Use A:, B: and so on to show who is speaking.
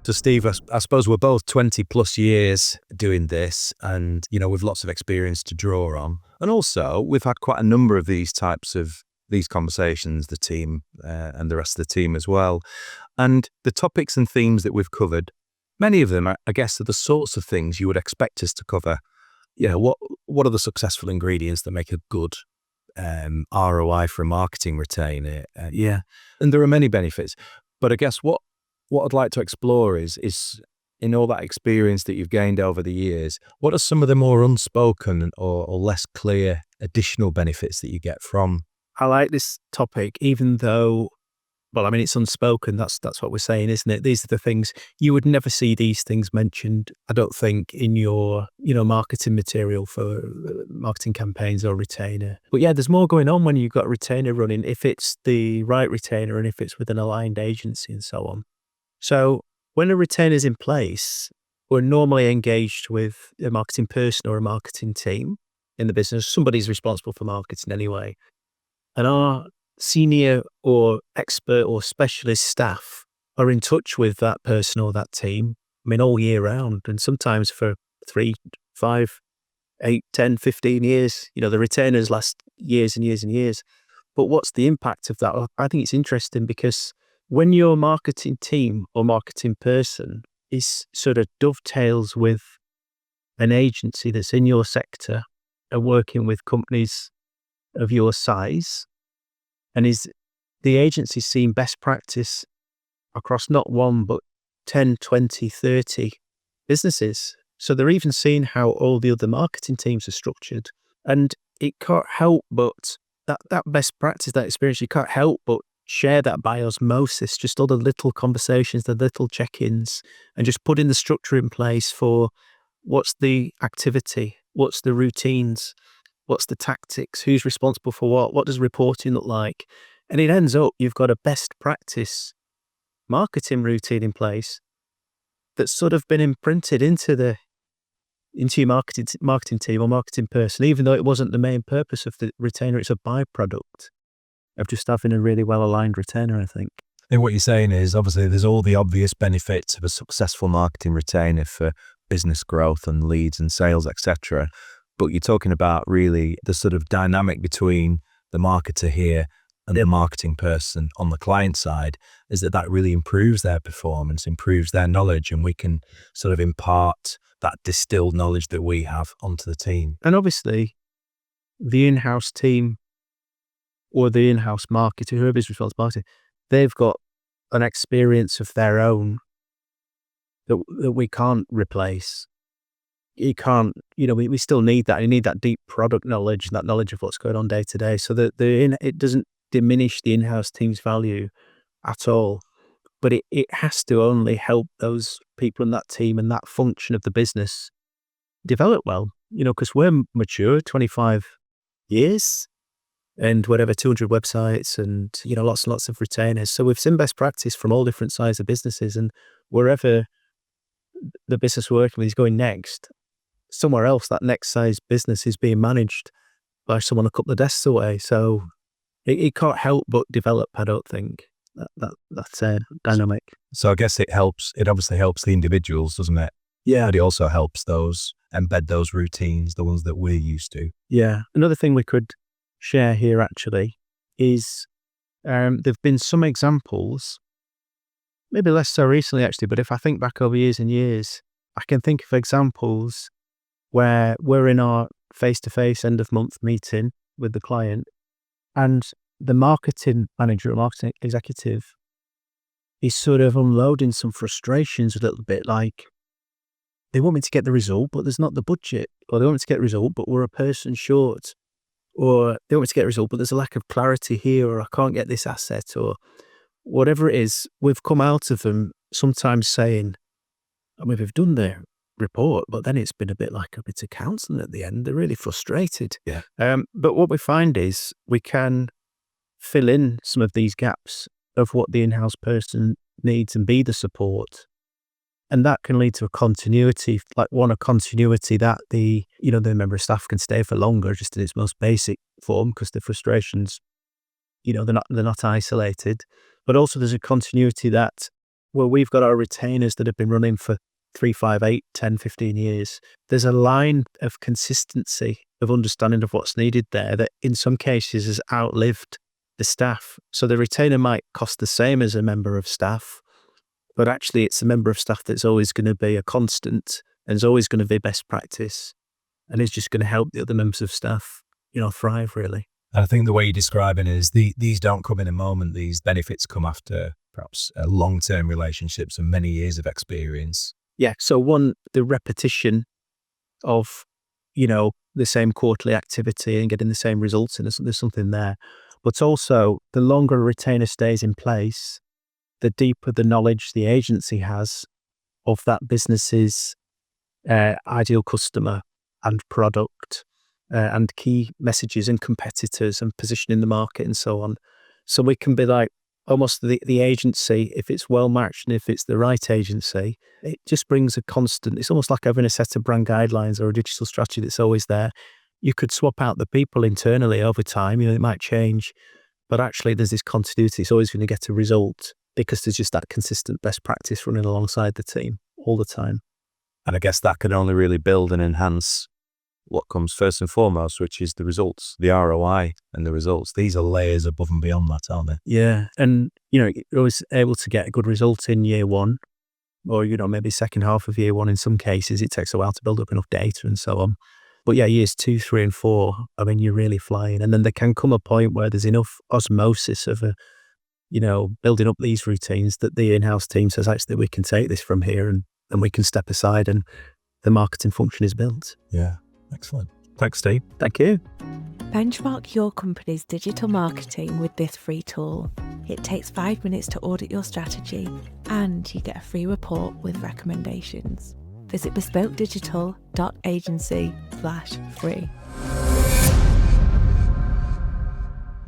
A: So Steve, I suppose we're both 20 plus years doing this and, with lots of experience to draw on. And also we've had quite a number of these types of these conversations, the team and the rest of the team as well. And the topics and themes that we've covered, many of them, I guess, are the sorts of things you would expect us to cover. What are the successful ingredients that make a good ROI for a marketing retainer? And there are many benefits. But I guess what I'd like to explore is in all that experience that you've gained over the years, what are some of the more unspoken or less clear additional benefits that you get from?
B: I like this topic, even though, it's unspoken. That's what we're saying, isn't it? These are the things you would never see these things mentioned, I don't think, in your, marketing material for marketing campaigns or retainer. But yeah, there's more going on when you've got a retainer running, if it's the right retainer and if it's with an aligned agency and so on. So when a retainer is in place, we're normally engaged with a marketing person or a marketing team in the business. Somebody's responsible for marketing anyway. And our senior or expert or specialist staff are in touch with that person or that team, all year round, and sometimes for 3, 5, 8, 10, 15 years. The retainers last years and years and years. But what's the impact of that? I think it's interesting because when your marketing team or marketing person is sort of dovetails with an agency that's in your sector and working with companies of your size, and is the agency seeing best practice across not one, but 10, 20, 30 businesses. So they're even seeing how all the other marketing teams are structured. And it can't help but, that best practice, that experience, you can't help but share that by osmosis, just all the little conversations, the little check-ins, and just putting the structure in place for what's the activity, what's the routines, what's the tactics, who's responsible for what does reporting look like? And it ends up, you've got a best practice marketing routine in place that's sort of been imprinted into your marketing team or marketing person, even though it wasn't the main purpose of the retainer. It's a byproduct of just having a really well-aligned retainer, I think.
A: And what you're saying is, obviously, there's all the obvious benefits of a successful marketing retainer for business growth and leads and sales, etc. But you're talking about really the sort of dynamic between the marketer here and the marketing person on the client side is that really improves their performance, improves their knowledge, and we can sort of impart that distilled knowledge that we have onto the team.
B: And obviously, the in-house team or the in-house marketer, whoever's responsible for marketing, they've got an experience of their own that we can't replace. You can't, we still need that. You need that deep product knowledge, that knowledge of what's going on day to day. So that it doesn't diminish the in-house team's value at all, but it has to only help those people in that team and that function of the business develop well, because we're mature, 25 years and whatever, 200 websites and, lots and lots of retainers. So we've seen best practice from all different sizes of businesses, and wherever the business we're working with is going next, somewhere else, that next size business is being managed by someone a couple of desks away. So it can't help but develop, I don't think, that's dynamic.
A: So I guess it obviously helps the individuals, doesn't it? Yeah. But it also helps embed those routines, the ones that we're used to.
B: Yeah. Another thing we could share here actually is there've been some examples, maybe less so recently actually, but if I think back over years and years, I can think of examples where we're in our face-to-face end of month meeting with the client, and the marketing manager or marketing executive is sort of unloading some frustrations a little bit, like they want me to get the result, but there's not the budget, or they want me to get the result, but we're a person short, or they want me to get a result, but there's a lack of clarity here, or I can't get this asset, or whatever it is. We've come out of them sometimes saying, we've done the report, but then it's been a bit like a bit of counselling at the end. They're really frustrated.
A: Yeah.
B: But what we find is we can fill in some of these gaps of what the in-house person needs and be the support. And that can lead to a continuity, a continuity that the member of staff can stay for longer, just in its most basic form, because the frustrations, they're not isolated. But also there's a continuity that where we've got our retainers that have been running for 3, 5, 8, 10, 15 years, there's a line of consistency, of understanding of what's needed there that in some cases has outlived the staff. So the retainer might cost the same as a member of staff, but actually it's a member of staff that's always going to be a constant and is always going to be best practice and is just going to help the other members of staff, thrive really.
A: And I think the way you're describing it is these don't come in a moment. These benefits come after perhaps long-term relationships and many years of experience.
B: Yeah. So one, the repetition of, the same quarterly activity and getting the same results, and there's something there. But also, the longer a retainer stays in place, the deeper the knowledge the agency has of that business's ideal customer and product and key messages and competitors and position in the market and so on. So we can be like almost the agency, if it's well matched and if it's the right agency, it just brings a constant, it's almost like having a set of brand guidelines or a digital strategy that's always there. You could swap out the people internally over time, it might change, but actually there's this continuity. It's always going to get a result because there's just that consistent best practice running alongside the team all the time.
A: And I guess that can only really build and enhance what comes first and foremost, which is the results, the ROI and the results. These are layers above and beyond that, aren't they?
B: Yeah. And, you're always able to get a good result in year one or, maybe second half of year one. In some cases, it takes a while to build up enough data and so on. But yeah, years 2, 3 and 4, you're really flying. And then there can come a point where there's enough osmosis of building up these routines that the in-house team says, actually, we can take this from here and we can step aside and the marketing function is built.
A: Yeah. Excellent. Thanks, Steve.
B: Thank you.
C: Benchmark your company's digital marketing with this free tool. It takes 5 minutes to audit your strategy and you get a free report with recommendations. Visit bespokedigital.agency/free.